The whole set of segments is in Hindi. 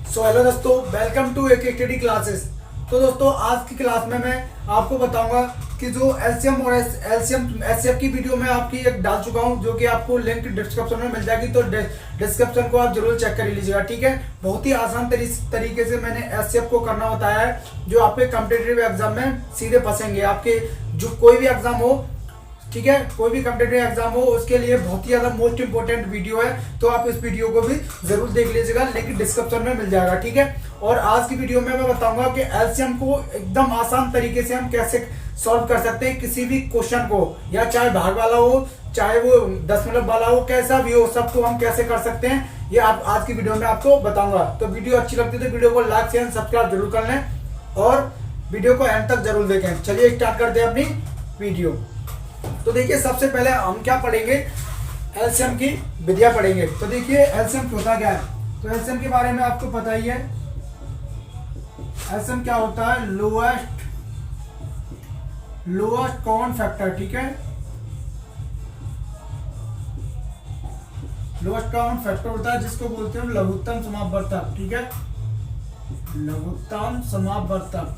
सो हेलो दोस्तों, वेलकम टू एक स्टडी क्लासेस। तो दोस्तों आज की क्लास में मैं आपको बताऊंगा कि जो एलसीएम और एलसीएम एचसीएफ की वीडियो में आपकी एक डाल चुका हूं, जो कि आपको लिंक डिस्क्रिप्शन में मिल जाएगी। तो डिस्क्रिप्शन को आप जरूर चेक कर लीजिएगा, ठीक है। बहुत ही आसान तरीके से मैंने एचसीएफ को करना बताया है, जो आपके कॉम्पिटिटिव एग्जाम में सीधे फंसेंगे। आपके जो कोई भी एग्जाम हो, ठीक है, कोई भी कॉम्पिटिटिव एग्जाम हो, उसके लिए बहुत ही ज्यादा मोस्ट इंपोर्टेंट वीडियो है। तो आप इस वीडियो को भी जरूर देख लीजिएगा, लिंक डिस्क्रिप्शन में मिल जाएगा, ठीक है। और आज की वीडियो में मैं बताऊंगा कि एलसीएम को एकदम आसान तरीके से हम कैसे सॉल्व कर सकते हैं। किसी भी क्वेश्चन को, या चाहे भाग वाला हो, चाहे वो 10 मिनट वाला हो, कैसा भी हो, सबको हम कैसे कर सकते हैं, ये आप आज की वीडियो में आपको बताऊंगा। तो वीडियो अच्छी लगती है तो वीडियो को लाइक शेयर सब्सक्राइब जरूर कर लें और वीडियो को एंड तक जरूर देखें। चलिए स्टार्ट करते हैं अपनी वीडियो। तो देखिए, सबसे पहले हम क्या पढ़ेंगे, एलसीएम की विधियां पढ़ेंगे। तो देखिए एलसीएम होता क्या है। तो एलसीएम के बारे में आपको पता ही है। एलसीएम क्या होता है, लोएस्ट कॉमन फैक्टर, ठीक है। लोएस्ट कॉमन फैक्टर होता है जिसको बोलते हैं लघुत्तम समापवर्तक, ठीक है। लघुत्तम समापवर्तक,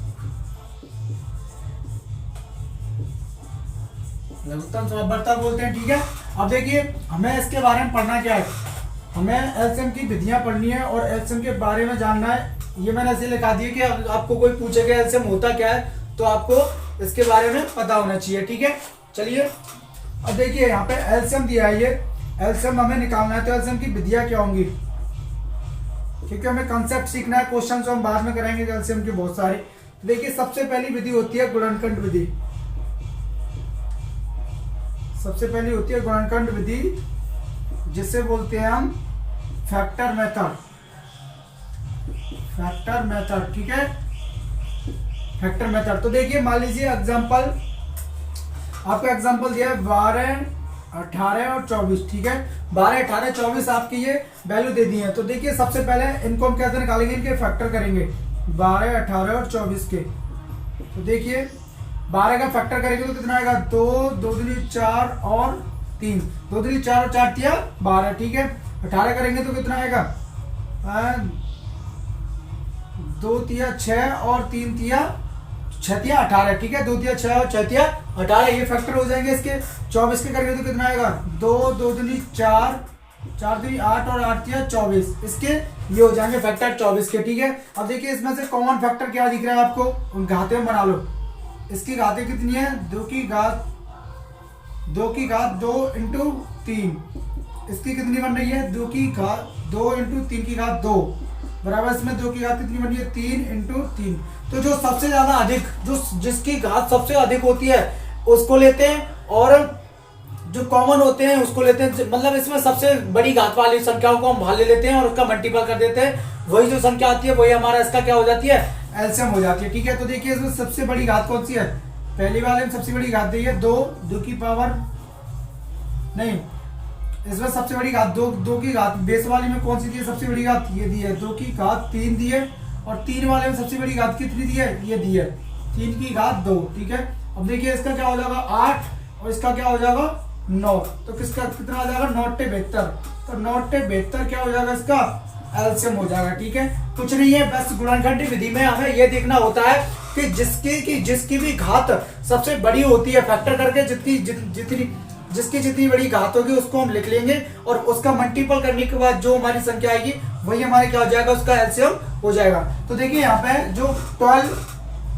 लघुत्तम समापवर्तक बोलते हैं, ठीक है। अब देखिए हमें इसके बारे में पढ़ना क्या है, हमें एलसीएम की विधियां पढ़नी है और एलसीएम के बारे में जानना है। ये मैंने ऐसे लिखा दिया कि आपको कोई पूछेगा एलसीएम होता क्या है, तो आपको इसके बारे में पता होना चाहिए, ठीक है। चलिए अब देखिए यहाँ पे एलसीएम दिया है, ये एलसीएम हमें निकालना है। तो एलसीएम की विधियां क्या होंगी, क्योंकि हमें कंसेप्ट सीखना है, क्वेश्चन हम बाद में करेंगे एलसीएम की बहुत सारी। देखिए सबसे पहली विधि होती है गुणनखंड विधि। सबसे पहली होती है गुणनखंड विधि, जिसे बोलते हैं हम फैक्टर मेथड। फैक्टर मेथड, ठीक है, फैक्टर मेथड। तो देखिए मान लीजिए एग्जांपल, आपको एग्जांपल दिया है 12, 18 और 24, ठीक है। 12, 18, 24 आपकी ये वैल्यू दे दी है। तो देखिए सबसे पहले इनको हम कैसे निकालेंगे, इनके फैक्टर करेंगे 12, 18 और 24 के। तो देखिए 12 का फैक्टर करेंगे तो कितना आएगा, 2, 2 दूनी 4 और 3, 2 दूनी 4 और 4 तिया 12, ठीक है। 18 करेंगे तो कितना आएगा, 2 तिया 6 और 3 तिया 6 तिया 18, ठीक है। 2 तिया 6 और 6 तिया 18, ये फैक्टर हो जाएंगे इसके। 24 के करेंगे तो कितना आएगा, 2, 2 दूनी 4, 4 दूनी 8 और 8 तिया 24, इसके ये हो जाएंगे फैक्टर 24 के, ठीक है। अब देखिए इसमें से कॉमन फैक्टर क्या दिख रहा है आपको, घाते में बना लो। इसकी घातें कितनी है, 2 की घात 2 इंटू 3। इसकी कितनी बन रही है, 2 की घात 2 इंटू 3 की घात 2 बराबर इसमें 2 की घात कितनी बन रही है, 3 इंटू 3। तो जो सबसे ज्यादा अधिक, जिसकी घात सबसे अधिक होती है उसको लेते हैं, और जो कॉमन होते हैं उसको लेते हैं। मतलब इसमें सबसे बड़ी घात वाली संख्याओं को हम बाहर ले लेते हैं और उसका मल्टीपल कर देते हैं। वही जो संख्या आती है वही हमारा इसका क्या हो जाती है, एलसीएम हो जाती है, ठीक है। तो देखिए इसमें सबसे बड़ी घात कौन सी है, पहली वाले में सबसे बड़ी घात दी है 2 की पावर नहीं, इसमें सबसे बड़ी घात 2 की घात बेस वाली में कौन सी दी है, सबसे बड़ी घात ये दी है, 2 की घात 3 दी है। और 3 वाले में सबसे बड़ी घात कितनी दी है, ये दी है 3 की घात 2, ठीक है। अब देखिए इसका क्या हो जाएगा 8 और इसका क्या हो जाएगा 9। तो किसका कितना आ जाएगा, 9×72। तो 9×72 क्या हो जाएगा, इसका एलसीएम हो जाएगा, ठीक है। कुछ नहीं है, बस गुणनखंड विधि में हमें यह देखना होता है कि जिसकी भी घात सबसे बड़ी होती है, फैक्टर करके जिसकी जितनी बड़ी घात होगी उसको हम लिख लेंगे और उसका मल्टीपल करने के बाद जो हमारी संख्या आएगी वही हमारे क्या हो जाएगा, उसका एलसीएम हो जाएगा। तो देखिए यहाँ पे जो 12,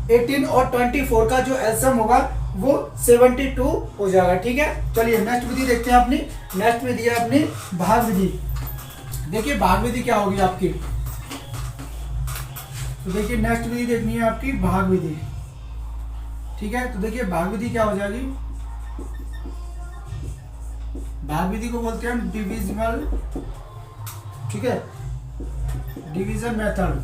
18 और 24 का जो एलसीएम होगा वो 72 हो जाएगा, ठीक है। चलिए नेक्स्ट विधि देखते हैं अपनी। नेक्स्ट विधि है अपनी भाग विधि। देखिए भाग विधि क्या होगी आपकी। तो देखिए नेक्स्ट विधि देखनी है आपकी भाग विधि, ठीक है। तो देखिए भाग विधि क्या हो जाएगी, भाग विधि को बोलते हैं हम डिविजिबल, ठीक है, डिवीजन मेथड,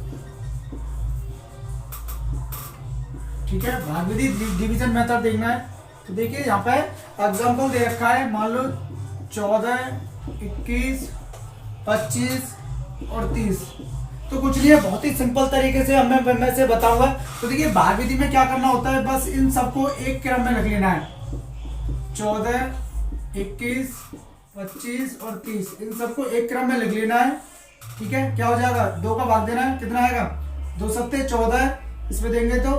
ठीक है। भाग विधि डिवीजन मेथड देखना है। तो देखिए यहाँ पे एग्जांपल दे रखा है, मान लो 14, 21, 25 और 30। तो कुछ नहीं है, बहुत ही सिंपल तरीके से मैं से बताऊंगा। तो देखिए भाग विधि में क्या करना होता है, बस इन सबको एक क्रम में रख लेना है। 14, 21, 25 और 30 इन सबको एक क्रम में लिख लेना है ठीक है, क्या हो जाएगा, 2 का भाग देना है, कितना आएगा, 2 सत्ते 14, इसमें देंगे तो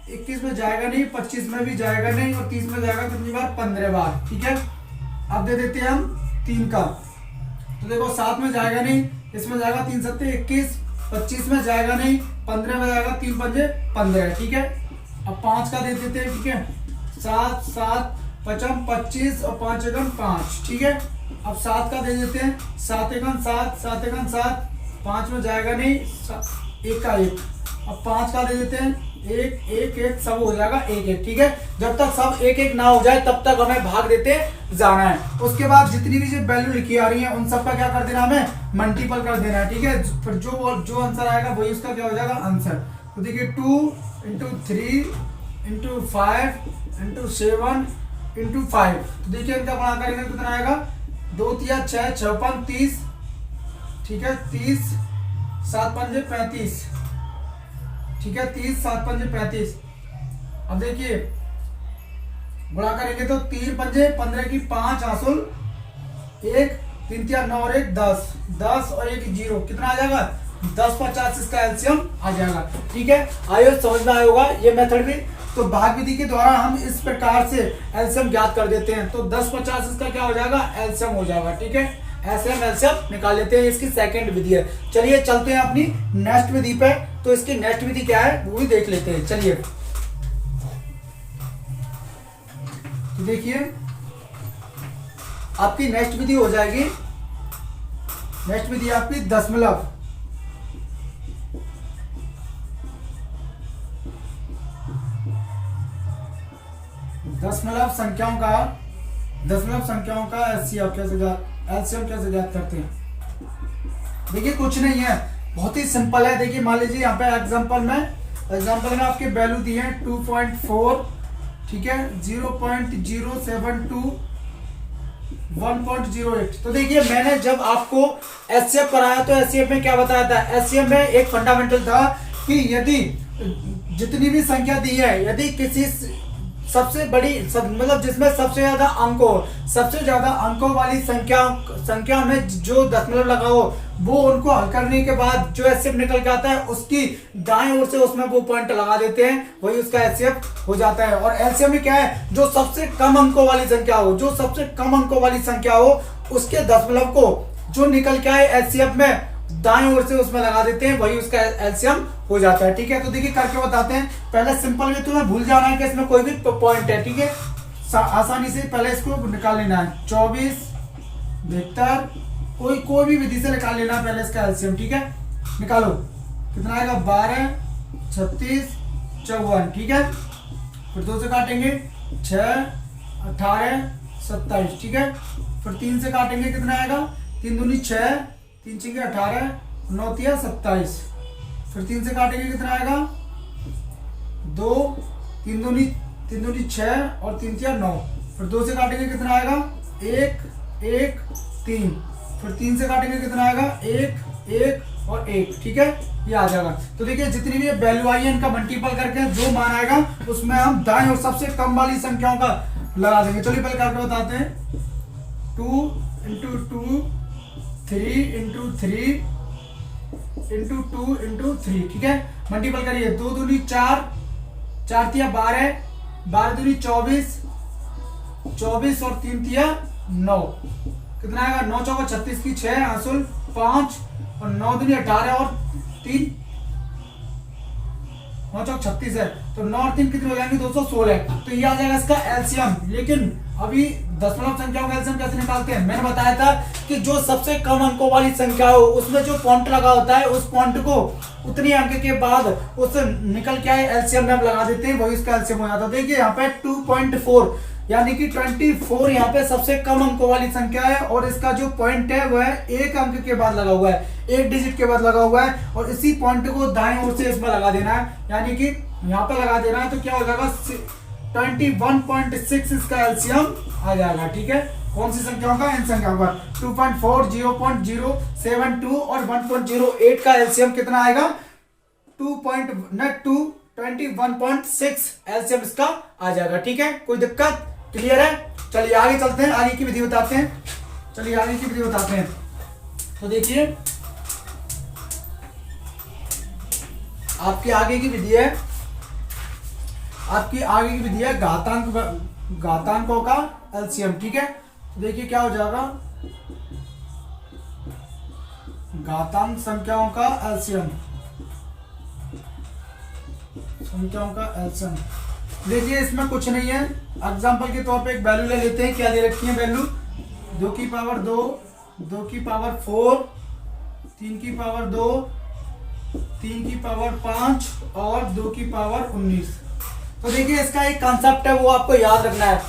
21 में जाएगा नहीं, 25 में भी जाएगा नहीं, और 30 में जाएगा कितनी बार, 15 बार। ठीक है, अब दे देते हैं हम 3 का, तो देखो 7 में जाएगा नहीं, इसमें जाएगा 3 सत्ते 21, 25 में जाएगा नहीं, 15 में जाएगा 3 पंजे 15। ठीक है, अब 5 का दे देते हैं। ठीक है, 7 7 पचम 25 और 5 एकम 5। ठीक है, अब 7 का दे देते हैं, 7 एकम 7 7 एकम 7, 5 में जाएगा नहीं, 1 का 1। अब 5 का दे देते हैं, 1 1 1, सब हो जाएगा 1 1। ठीक है, जब तक सब 1 1 ना हो जाए तब तक हमें भाग देते जाना है। उसके बाद जितनी भी जो वैल्यू लिखी आ रही है उन सब का क्या कर देना, हमें मल्टीपल कर देना है। ठीक है, फिर जो आंसर आएगा वही उसका क्या हो जाएगा, आंसर। तो देखिए 2 × 3 × 5 × 7 × 5, तो देखिए इनका बड़ा करेंगे कितना आएगा, 2 तिया 6 6 5 30। ठीक है, 30 7 पंजे 35। ठीक है, 30 7 पंजे 35। अब देखिए गुणा करेंगे तो 3 पंजे 15 की 5 हासिल 1, 3 तिया 9 और 1 10, 10 और 1 0, कितना आ जाएगा, 10 50, इसका एलसीएम आ जाएगा। ठीक है, आइए समझ में आया होगा ये मेथड भी। तो भाग विधि के द्वारा हम इस प्रकार से एलसीएम ज्ञात कर देते हैं। तो 10 50 इसका क्या हो जाएगा, एलसीएम हो जाएगा। ठीक है, ऐसे हम एलसीएम निकाल लेते हैं, इसकी सेकंड विधि है। चलिए चलते हैं अपनी नेक्स्ट विधि पे। तो इसकी नेक्स्ट विधि क्या है वो भी देख लेते हैं। चलिए, तो देखिए आपकी नेक्स्ट विधि हो जाएगी, नेक्स्ट विधि आपकी दशमलव। दशमलव संख्याओं का एलसीएम कैसे ज्ञात करते हैं। देखिए कुछ नहीं है, बहुत ही सिंपल है। देखिए मान लीजिए यहाँ पे एग्जांपल में आपके वैल्यू दी है 2.4, ठीक है, 0.072, 1.08। तो देखिए मैंने जब आपको एचसीएफ कराया तो एचसीएफ में क्या बताया था, एचसीएफ में एक फंडामेंटल था कि यदि जितनी भी संख्या दी है, यदि किसी सबसे बड़ी मतलब जिसमें सबसे ज्यादा अंकों वाली संख्या में जो दशमलव लगा हो, वो उनको हल करने के बाद जो एचसीएफ निकल के आता है उसकी दाएं ओर से उसमें वो पॉइंट लगा देते हैं, वही उसका एचसीएफ हो जाता है। और एलसीएम में क्या है, जो सबसे कम अंकों वाली संख्या हो उसके दशमलव को जो निकल के आए एचसीएफ में दाएं ओर से उसमें लगा देते हैं, वही उसका एलसीएम हो जाता है। ठीक है, तो देखिए करके बताते हैं। पहले सिंपल में तुम्हें भूल जाना है कि इसमें कोई भी पॉइंट है। ठीक है, आसानी से पहले इसको निकाल लेना है। 24 72 कोई भी विधि से निकाल लेना है पहले इसका एलसीएम। ठीक है, निकालो, कितना आएगा, 12 36 54। ठीक है, फिर 2 से काटेंगे 6 18 27। ठीक है, फिर 3 से काटेंगे, कितना आएगा, 3 दूनी 6 3 6 18 9 तिया 27। फिर 3 से काटेंगे, कितना आएगा, 2 3 दूनी 6 और 3 तिया 9। फिर 2 से काटेंगे, कितना आएगा, 1 1 3। फिर 3 से काटेंगे, कितना आएगा, 1 1 और 1। ठीक है, ये आ जाएगा। तो देखिए जितनी भी वैल्यू आई है इनका मल्टीपल करके जो मान आएगा उसमें हम दाएं और सबसे कम वाली संख्याओं का लगा देंगे। चलिए पहले करके बताते हैं। 2 × 2 3 × 3 × 2 × 3। ठीक है, मल्टीपल करिए। 2 दूनी 4 4 तिया 12 12 दूनी 24 24 और 3 तिया 9। कितना आएगा, 9 चौका 36 की 6 हासिल 5 और 9 दूनी 18 और 3 9 चौक 36 है, तो 9 और 3 कितने हो जाएंगे, 216। तो ये आ जाएगा इसका एलसीएम। लेकिन अभी दशमलव संख्याओं का एलसीएम कैसे निकालते हैं, मैंने बताया था कि जो सबसे कम अंकों वाली संख्या हो उसमें जो पॉइंट लगा होता है उस पॉइंट को उतनी अंक के बाद उस निकल के आए एलसीएम में हम लगा देते हैं, वही उसका एलसीएम हो जाता है। देखिए यहाँ पे 2.4 यानी कि 24 यहाँ पे सबसे कम अंकों वाली संख्या है और इसका जो पॉइंट है वह एक अंक के बाद लगा हुआ है, एक डिजिट के बाद लगा हुआ है, और इसी पॉइंट को दाएं ओर से इसमें लगा देना है, यानी कि यहाँ पे लगा देना है। तो क्या हो जाएगा, 21.6 इसका एलसीएम आ जाएगा। ठीक है, कौन सी संख्याओं का, इन संख्याओं का 2.4 0.072 और 1.08 का एलसीएम कितना आएगा, 21.6 एलसीएम इसका आ जाएगा। ठीक है, कोई दिक्कत, क्लियर है। चलिए आगे चलते हैं, आगे की विधि बताते हैं। तो देखिए आपकी आगे की विधि है, आपकी आगे की विधि है घातांकों का एलसीएम। ठीक है, तो देखिए क्या हो जाएगा, घातांक संख्याओं का एलसीएम, संख्याओं का एलसीएम। देखिए इसमें कुछ नहीं है, एग्जांपल के तौर पे एक वैल्यू ले लेते हैं। क्या दे रखी है वैल्यू, 2 की पावर 2, 2 की पावर 4, 3 की पावर 2, 3 की पावर 5 और 2 की पावर 19। तो देखिए इसका एक कॉन्सेप्ट है वो आपको याद रखना है।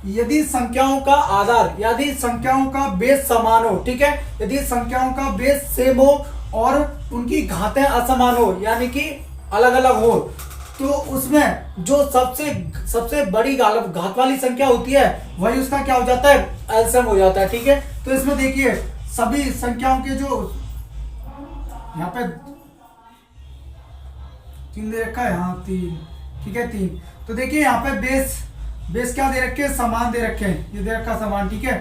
यदि संख्याओं का आधार, यदि संख्याओं का बेस समान हो, ठीक है, यदि संख्याओं का बेस सेम हो और उनकी घातें असमान हो, यानी कि अलग अलग हो, तो उसमें जो सबसे बड़ी घात वाली संख्या होती है वही उसका क्या हो जाता है, एलसीएम हो जाता है। ठीक है, तो इसमें देखिए सभी संख्याओं के जो यहाँ पे 3 दे रखा है, हाँ 3, ठीक है 3। तो देखिए यहाँ पे बेस क्या दे रखे हैं, समान दे रखे हैं, ये दे रखा समान। ठीक है,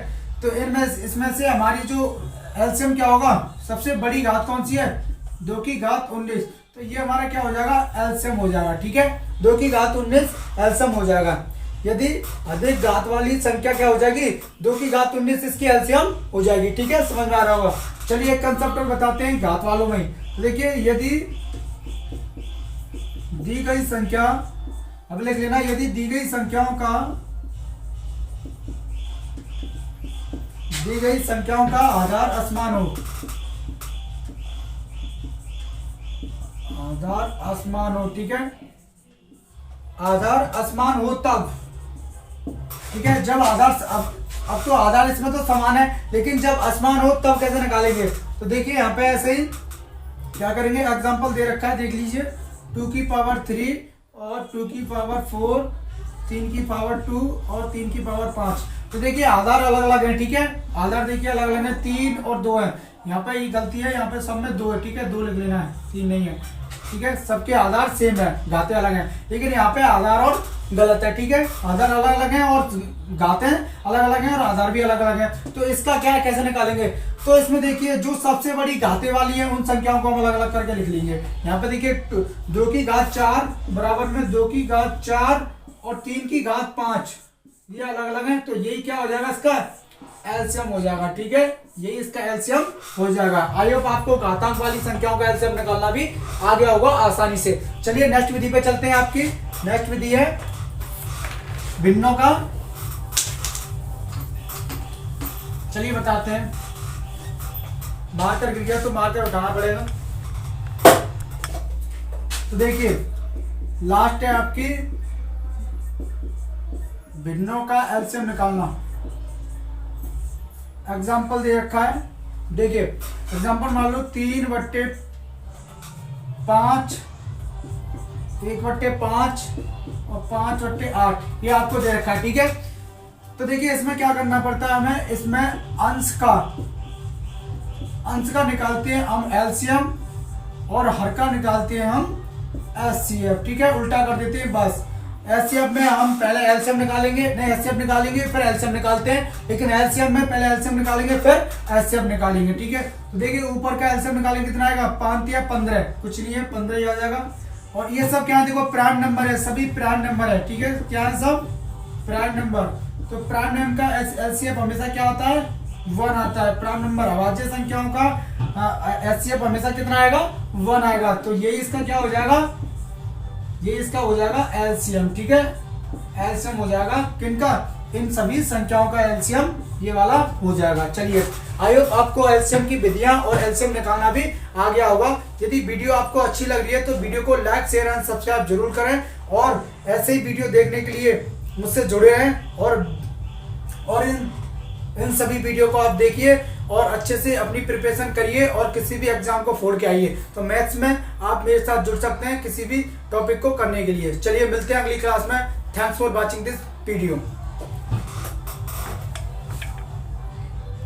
तो इसमें से हमारी जो एलसीएम क्या होगा, सबसे बड़ी घात कौन सी है, 2 की घात 19, तो ये हमारा क्या हो जाएगा, एलसीएम हो जाएगा। ठीक है, 2 की घात 19 एलसीएम हो जाएगा। यदि अधिक घात वाली संख्या क्या हो जाएगी, 2 की घात 19 इसकी एलसीएम हो जाएगी। ठीक है, समझ में आ रहा होगा। चलिए एक कंसेप्ट और बताते हैं घात वालों में। तो देखिए यदि दी गई संख्या, अब लिख लेना, यदि दी गई संख्याओं का आधार असमान हो, आधार असमान हो, ठीक है, आधार असमान हो तब, ठीक है, जब आधार अब तो आधार इसमें तो समान है, लेकिन जब असमान हो तब कैसे निकालेंगे। तो देखिए यहाँ पे ऐसे ही क्या करेंगे, एग्जांपल दे रखा है, देख लीजिए, 2 की पावर 3 और 2 की पावर 4, 3 की पावर 2 और 3 की पावर 5। तो देखिए आधार अलग अलग है। ठीक है, आधार देखिए अलग अलग है, 3 और 2 है। यहाँ पे ये गलती है, यहाँ पे सब में 2 है। ठीक है, 2 लिख लेना है, 3 नहीं है। ठीक है, सबके आधार सेम है, घातें अलग हैं, लेकिन यहाँ पे आधार और गलत है। ठीक है, आधार अलग अलग हैं और घातें अलग अलग हैं और आधार भी अलग अलग हैं। तो इसका क्या है, कैसे निकालेंगे। तो इसमें देखिए जो सबसे बड़ी घातें वाली है उन संख्याओं को हम अलग अलग करके लिख लेंगे। यहाँ पे देखिए 2 की घात 4 बराबर में 2 की घात 4 और 3 की घात 5, ये अलग अलग है। तो यही क्या हो जाएगा, इसका एलसीएम हो जाएगा। ठीक है, यही इसका एलसीएम हो जाएगा। आई होप आपको घातांक वाली संख्याओं का एलसीएम निकालना भी आ गया होगा आसानी से। चलिए नेक्स्ट विधि पे चलते हैं। आपकी नेक्स्ट विधि है भिन्नों का। चलिए बताते हैं। मार्कर गिर गया तो मार्कर उठाना पड़ेगा। तो देखिए लास्ट है आपकी भिन्नों का एलसीएम निकालना। एग्जाम्पल दे रखा है, देखिए एग्जाम्पल मान लो 3/5, 1/5 और 5/8, ये आपको दे रखा है। ठीक है, तो देखिए इसमें क्या करना पड़ता है हमें, इसमें अंश का निकालते हैं हम एलसीएम और हर का निकालते हैं हम एचसीएफ। ठीक है, उल्टा कर देते हैं बस। एचसीएफ में हम पहले एलसीएम निकालेंगे, नहीं एचसीएफ निकालेंगे फिर एलसीएम निकालते हैं, लेकिन एलसीएम में पहले एलसीएम निकालेंगे फिर एचसीएफ निकालेंगे। ठीक है, तो देखिए ऊपर का एलसीएम निकालेंगे कितना आएगा, 5 या 15, कुछ नहीं है 15 ही आ जाएगा। और ये सब क्या देखो प्राइम नंबर है, सभी प्राइम नंबर है। ठीक है, क्या है सब प्राइम नंबर। तो प्राइम नंबर का एचसीएफ हमेशा क्या होता है, 1 आता है। प्राइम नंबर अभाज्य संख्याओं का एचसीएफ हमेशा कितना आएगा, 1 आएगा। तो यही इसका क्या हो जाएगा, ये इसका हो जाएगा एलसीएम। ठीक है, एलसीएम हो जाएगा किनका, इन सभी संख्याओं का एलसीएम ये वाला हो जाएगा। चलिए आई होप आपको एलसीएम की विधियां और एलसीएम निकालना भी आ गया होगा। यदि वीडियो आपको अच्छी लग रही है तो वीडियो को लाइक शेयर एंड सब्सक्राइब जरूर करें, और ऐसे ही वीडियो देखने के लिए मुझसे जुड़े रहें, और इन सभी वीडियो को आप देखिए और अच्छे से अपनी प्रिपरेशन करिए और किसी भी एग्जाम को फोड़ के आइए। तो मैथ्स में आप मेरे साथ जुड़ सकते हैं किसी भी टॉपिक को करने के लिए। चलिए मिलते हैं अगली क्लास में। Thanks for watching this video.